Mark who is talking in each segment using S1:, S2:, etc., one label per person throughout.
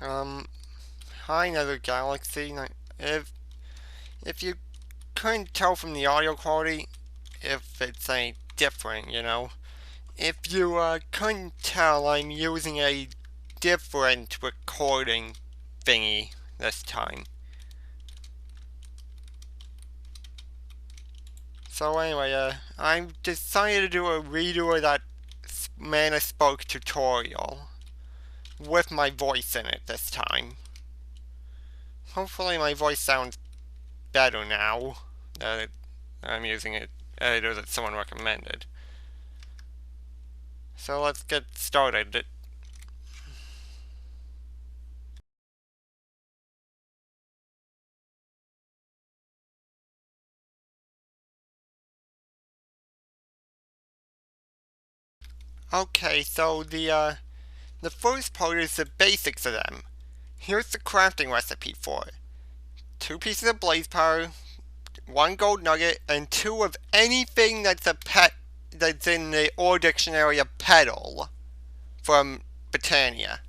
S1: Um, Hi, another galaxy. If if you couldn't tell from the audio quality, if it's any different, if you couldn't tell, I'm using a different recording thingy this time. So anyway, I decided to do a redo of that Mana Spoke tutorial with my voice in it this time. Hopefully my voice sounds better now that I'm using it editor that someone recommended. So let's get started. Okay, so the first part is the basics of them. Here's the crafting recipe for it. 2 pieces of blaze powder, 1 gold nugget, and 2 of anything that's a pet that's in the Ore Dictionary of petal from Botania.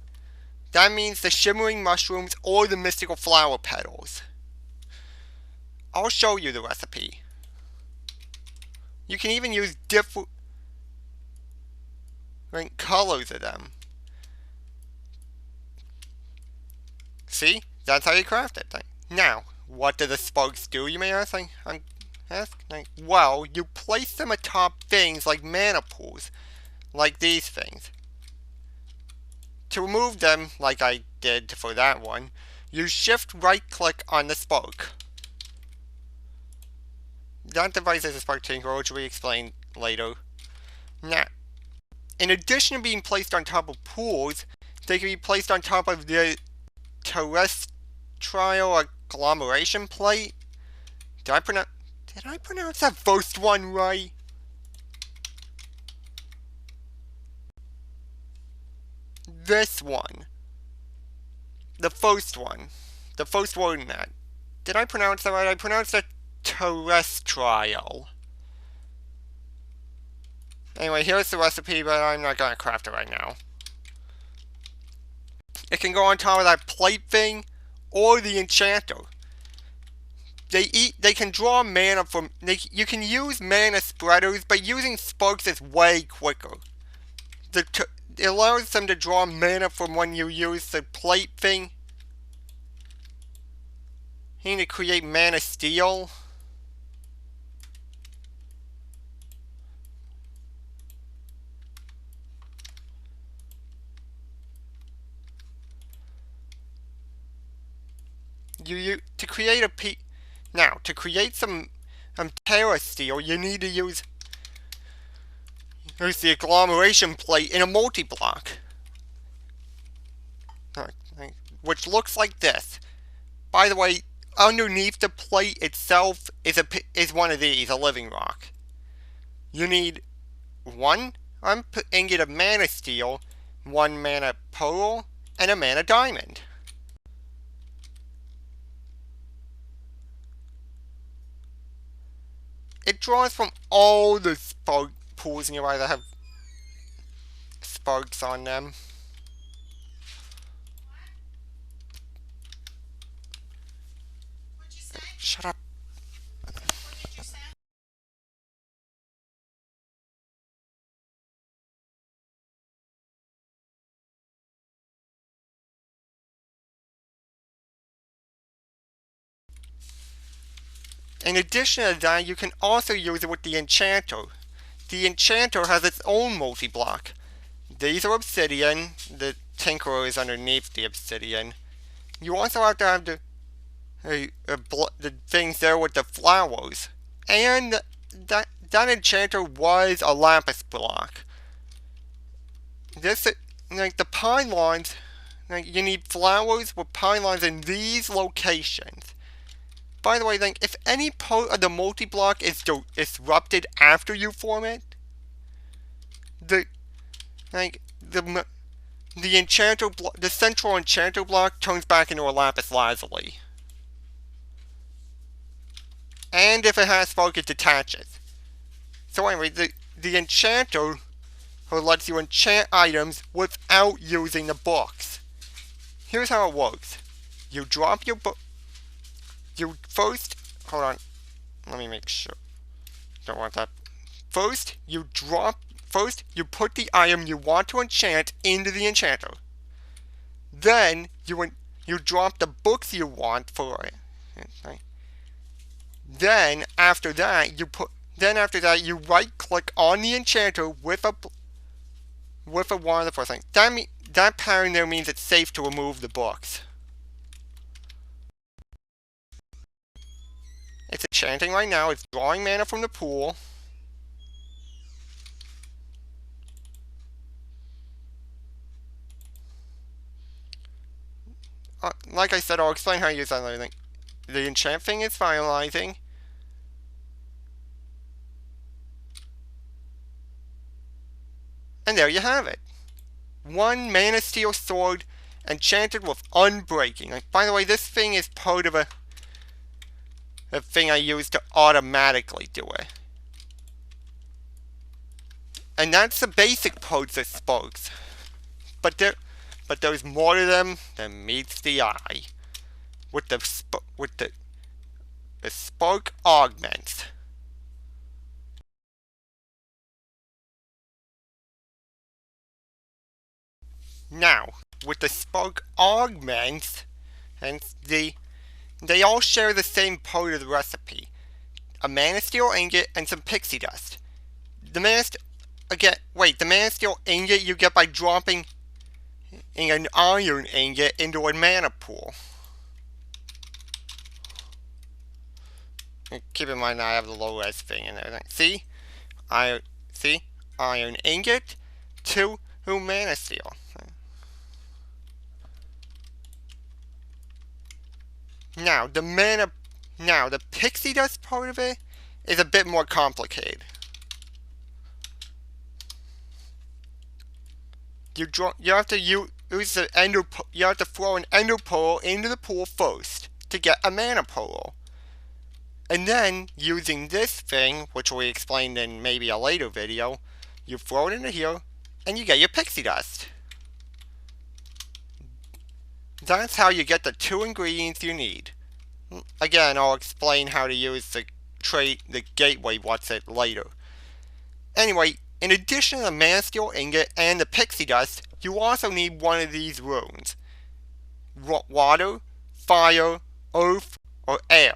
S1: That means the shimmering mushrooms or the mystical flower petals. I'll show you the recipe. You can even use different colors of them. See? That's how you craft it. Now, what do the spokes do, you may ask? Well, you place them atop things like mana pools, like these things. To remove them, like I did for that one, you shift right-click on the spoke. That device is a spark tinker, which will be explained later. Now, in addition to being placed on top of pools, they can be placed on top of the terrestrial agglomeration plate. Did I pronounce that first one right? This one. The first one. The first word in that. Did I pronounce that right? I pronounced it terrestrial. Anyway, here's the recipe, but I'm not going to craft it right now. It can go on top of that plate thing or the enchanter. They can draw mana from. You can use mana spreaders, but using sparks is way quicker. It allows them to draw mana from when you use the plate thing. You need to create mana steel. To create to create some Terra steel, you need to use the agglomeration plate in a multi-block, which looks like this. By the way, underneath the plate itself is one of these, a living rock. You need 1 ingot of mana steel, 1 mana pearl, and a mana diamond. It draws from all the spark pools nearby that have sparks on them. Shut up. In addition to that, you can also use it with the enchanter. The enchanter has its own multi-block. These are obsidian. The tinkerer is underneath the obsidian. You also have to have the things there with the flowers. And that enchanter was a lapis block. The pylons, you need flowers with pylons in these locations. By the way, if any part of the multi-block is disrupted after you form it, the central enchanter block turns back into a lapis lazuli. And if it has spark, it detaches. So anyway, the enchanter lets you enchant items without using the books. here's how it works. You drop your book. You first, hold on, let me make sure. Don't want that. First, you put the item you want to enchant into the enchanter. Then, you drop the books you want for it. Okay. Then, after that, you right-click on the enchanter with one of the first things. That pattern there means it's safe to remove the books. It's enchanting right now. It's drawing mana from the pool. Like I said, I'll explain how to use that and everything. The enchant thing is finalizing. And there you have it. One Mana Steel Sword enchanted with Unbreaking. Like, by the way, this thing is part of a thing I use to automatically do it. And that's the basic parts of sparks. But there's more to them than meets the eye. With the spark augments. Now, with the spark augments, and they all share the same part of the recipe. A Mana Steel ingot and some pixie dust. The Mana Steel ingot you get by dropping an iron ingot into a mana pool. And keep in mind I have the low res thing and everything. See? Iron ingot, 2 Mana Steel. Now, the pixie dust part of it is a bit more complicated. You have to throw an ender pearl into the pool first to get a mana pearl. And then, using this thing, which we explained in maybe a later video, you throw it into here, and you get your pixie dust. That's how you get the 2 ingredients you need. Again, I'll explain how to use the gateway what's it later. Anyway, in addition to the Mana Steel ingot and the pixie dust, you also need one of these runes. Water, fire, earth, or air.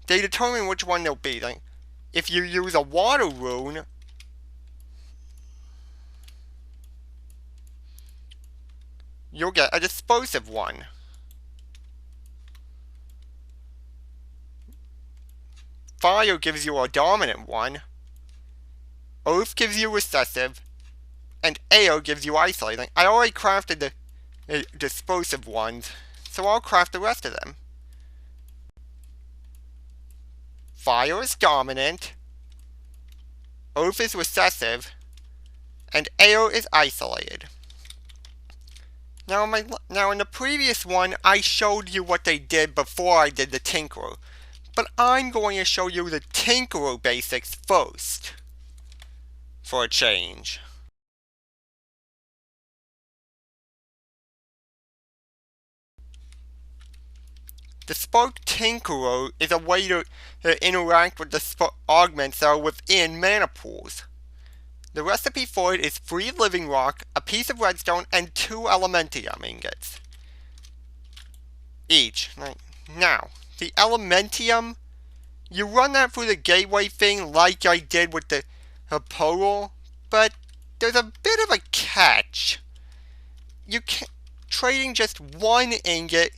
S1: They determine which one they'll be. Like, if you use a water rune, you'll get a dispersive one. Fire gives you a dominant one. Earth gives you recessive. And air gives you isolating. I already crafted the dispersive ones, so I'll craft the rest of them. Fire is dominant. Earth is recessive. And air is isolated. Now in the previous one, I showed you what they did before I did the Tinkerer. But I'm going to show you the Tinkerer basics first. For a change. The Spark Tinkerer is a way to interact with the augments that are within mana pools. The recipe for it is 3 living rock, a piece of redstone, and 2 elementium ingots. Each. Now, the elementium, you run that through the gateway thing like I did with the pearl, but there's a bit of a catch. Trading just 1 ingot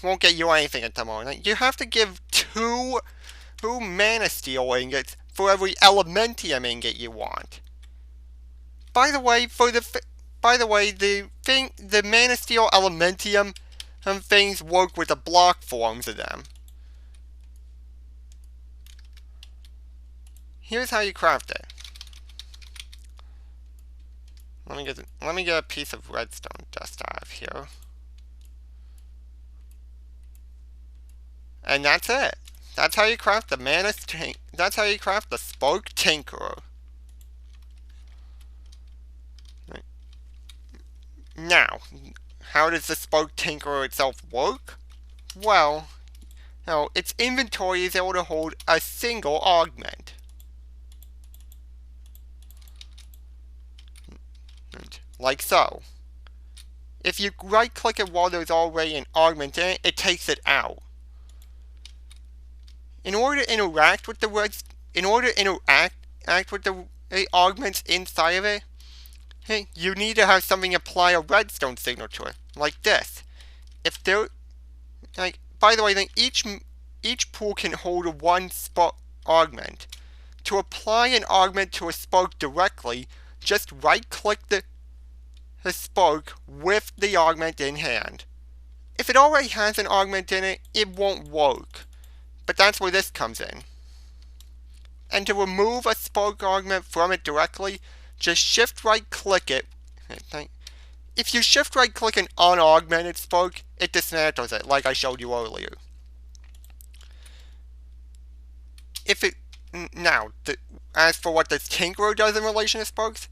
S1: won't get you anything at the moment. You have to give 2 Mana Steel ingots for every elementium ingot you want. By the way, the Mana Steel elementium things work with the block forms of them. Here's how you craft it. Let me get a piece of redstone dust out of here. And that's it. That's how you craft the that's how you craft the Spark Tinkerer. Right. Now, how does the spoke tinkerer itself work? Well, its inventory is able to hold a single augment. Like so. If you right-click it while there's already an augment in it, it takes it out. In order to interact with the augments inside of it, you need to have something apply a redstone signal to it, like this. If there, by the way, then each pool can hold one spoke augment. To apply an augment to a spoke directly, just right-click the spoke with the augment in hand. If it already has an augment in it, it won't work. But that's where this comes in. And to remove a spoke augment from it directly, just shift right click it. If you shift right click an unaugmented spoke, it dismantles it, like I showed you earlier. As for what the tinkerer does in relation to spokes,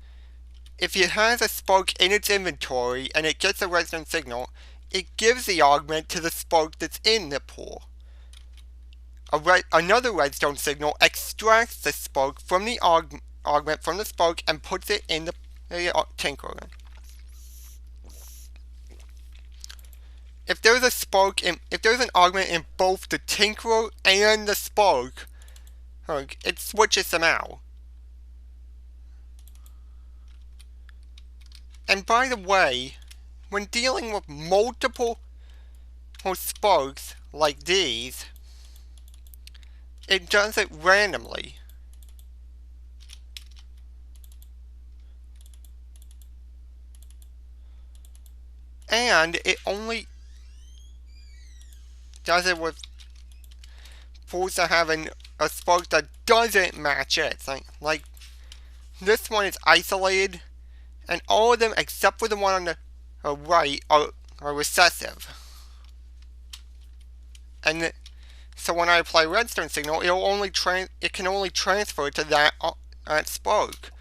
S1: if it has a spoke in its inventory and it gets a redstone signal, it gives the augment to the spoke that's in the pool. Another redstone signal extracts the spoke from the augment from the spoke and puts it in the tinkerer. If there's an augment in both the tinkerer and the spoke, it switches them out. And by the way, when dealing with multiple spokes like these, it does it randomly. And it only does it with pools that have a spoke that doesn't match it. Like this one is isolated, and all of them except for the one on the right are recessive. And so when I apply redstone signal, it can only transfer to that spoke.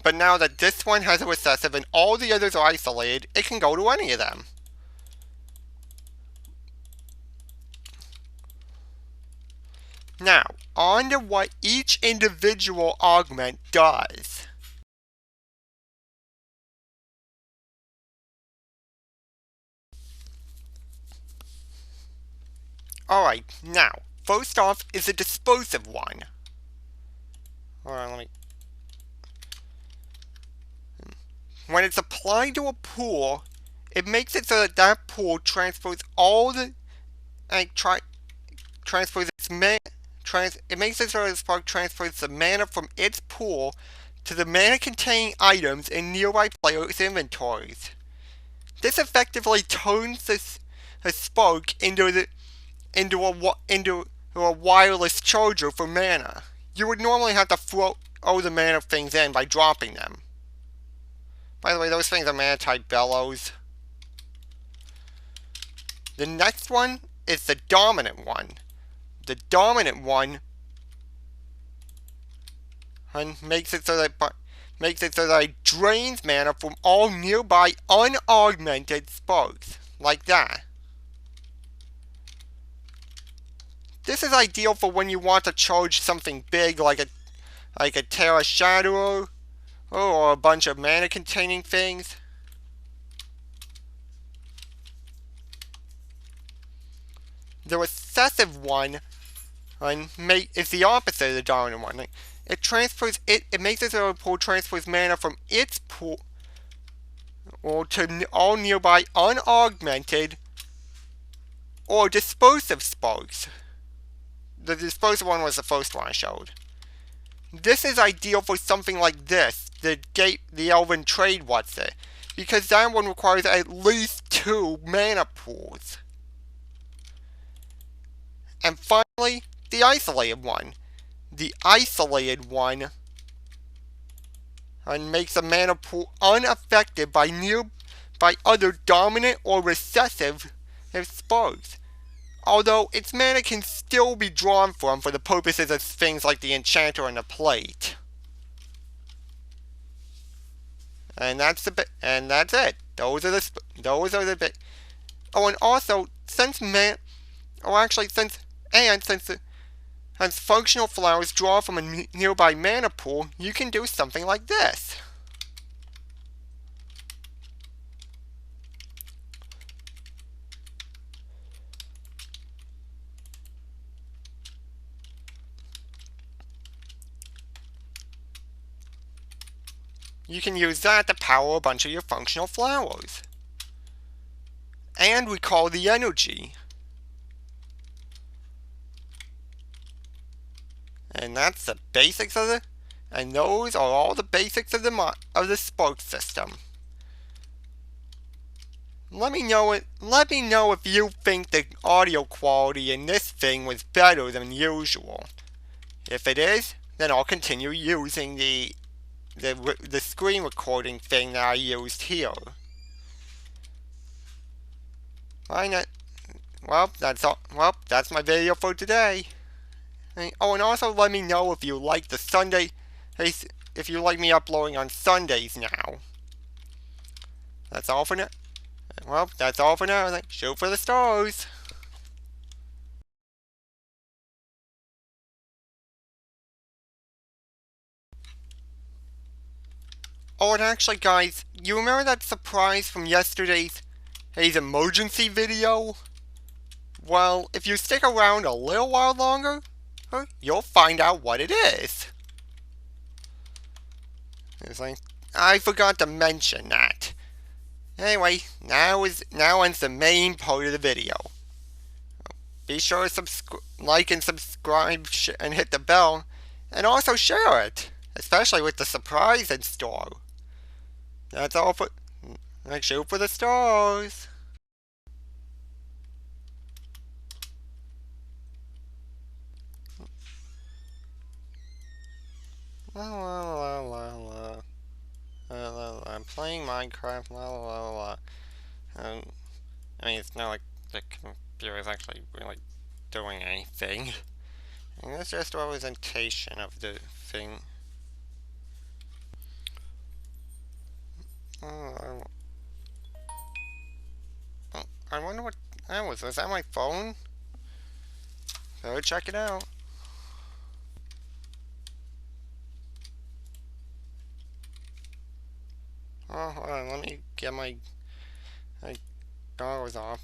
S1: But now that this one has a recessive and all the others are isolated, it can go to any of them. Now, on to what each individual augment does. Alright, now, first off is the dispersive one. Alright, when it's applied to a pool, it makes it so that pool transfers all the it makes it so that the spark transfers the mana from its pool to the mana-containing items in nearby players' inventories. This effectively turns the spark into a wireless charger for mana. You would normally have to throw the mana things in by dropping them. By the way, those things are mana-type bellows. The next one is the dominant one. The dominant one makes it so that it drains mana from all nearby unaugmented sparks, like that. This is ideal for when you want to charge something big like a Terra Shatterer or a bunch of mana containing things. The recessive one is the opposite of the dominant one. It makes it so the pool transfers mana from its pool to all nearby unaugmented or dispersive sparks. The dispersive one was the first one I showed. This is ideal for something like this, the Elven Trade what's it, because that one requires at least 2 mana pools. And finally, the isolated one. The isolated one makes a mana pool unaffected by other dominant or recessive sparks. Although its mana can still be drawn from for the purposes of things like the enchanter and the plate. And that's it. Those are the oh, and also since since functional flowers draw from a nearby mana pool, you can do something like this. You can use that to power a bunch of your functional flowers. And recall the energy. And that's the basics of the, and those are all the basics of the Spark system. Let me know if you think the audio quality in this thing was better than usual. If it is, then I'll continue using the screen recording thing that I used here. Why not? Well, that's all. Well, that's my video for today. Oh, and also let me know if you like the Sunday, if you like me uploading on Sundays now. That's all for now. Well, that's all for now. Shoot for the stars. Oh, and actually, guys, you remember that surprise from yesterday's emergency video? Well, if you stick around a little while longer, you'll find out what it is. It's like, I forgot to mention that. Anyway, now ends the main part of the video. Be sure to like and subscribe and hit the bell, and also share it, especially with the surprise in store. That's all for. Shoot for the stars. La la la la la. La, la, la. I'm playing Minecraft. La la la la. Um, I mean, it's not like the computer is actually really doing anything. And that's just a representation of the thing. Oh, I wonder what that was. Was that my phone? Better check it out. Oh, hold on. Let me get my goggles off.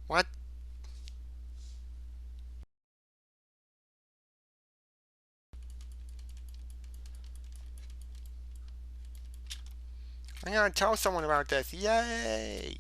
S1: What? I gotta tell someone about this. Yay!